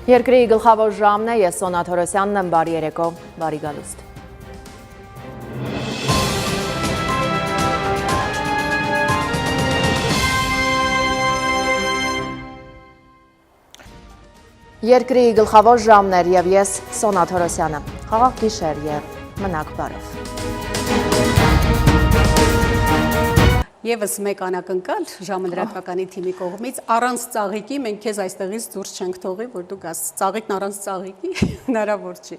Երկրի գլխավոր ժամն է, ես Սոնա Թորոսյանն եմ, բարի երեկո, բարի գալուստ։ Երկրի գլխավոր ժամն էր և ես Սոնա Թորոսյանը, խաղաղ գիշեր և մնաք բարով։ Եվս մեկ անակնկալ ժամը լրատվականի թիմի կողմից առանց ծաղիկի մենք քեզ այստեղից դուրս չենք թողի, որ դու գաս ծաղիկն առանց ծաղիկի հնարավոր չի։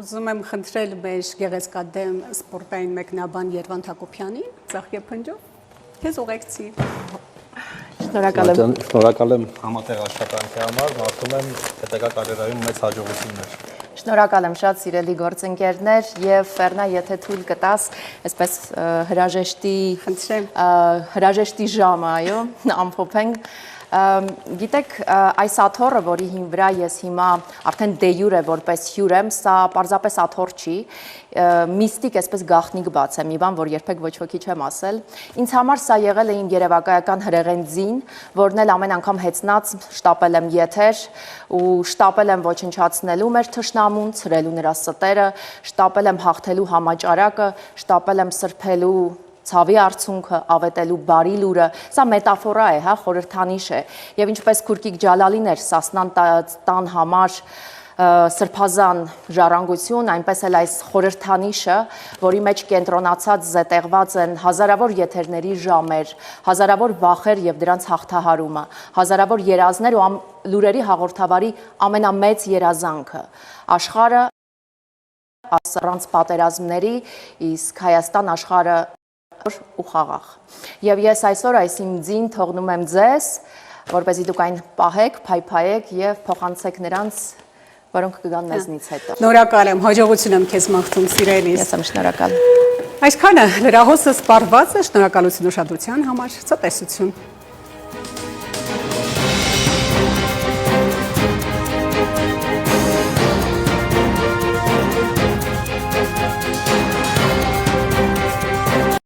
Ուզում եմ խնդրել մեր գեղեցկադեմ սպորտային մեկնաբան Երվանդ Հակոբյանին, Ծաղկեփնջով, քեզ ուղեկցի։ Շնորհակալ եմ համատեղ աշխատանքի համար, մաղթում եմ հետագա կարիերայում մեծ հաջողություններ։ Շնորհակալ եմ շատ սիրելի գործընկերներ եւ Ֆեռնա, եթե թույլ կտաս, այսպես հրաժեշտի ժամը, այո, ամփոփենք։ Գիտեք, այս աթոռը, որի վրա ես հիմա արդեն դե յուրե որպես հյուր եմ, սա պարզապես աթոռ չի, միստիկ այսպես գաղտնիք բաց է, մի բան, որ երբեք ոչ ոքի չեմ ասել։ Ինձ համար սա եղել է իմ երևակայական հրեղեն ձին, որն էլ ամեն անգամ հեծնած շտապել եմ եթեր ու շտապել եմ ոչնչացնելու մեր թշնամուն, ցրելու նրա ստերը, շտապել եմ հաղթելու համաճարակը, շտապել եմ սրբելու ցավի արցունքը, ավետելու բարի լուրը, սա մետաֆորա է, հա, խորհրդանիշ է, եւ ինչպես Քուրկիկ Ջալալին էր Սասնան տան համար սրբազան ժառանգություն, այնպես էլ այս խորհրդանիշը, որի մեջ կենտրոնացած զետեղված են հազարավոր եթերների ժամեր, հազարավոր վախեր եւ դրանց հաղթահարումը, հազարավոր երազներ ու լուրերի հաղորդավարի ամենամեծ երազանքը, աշխարհը առանց պատերազմների, իսկ Հայաստան աշխարհը ու խաղաղ։ Եվ ես այսօր այս իմ ձին թողնում եմ ձեզ, որպեսզի դուք այն պահեք, փայփայեք եւ փոխանցեք նրանց, որոնք կգան մեզնից հետո։ Շնորհակալ եմ, հաջողություն եմ քեզ մաղթում, սիրելիս։ Ես եմ շնորհակալ։ Այսքանը լրահոսը սպառված է, շնորհակալություն ուշադրության համար, ցտեսություն։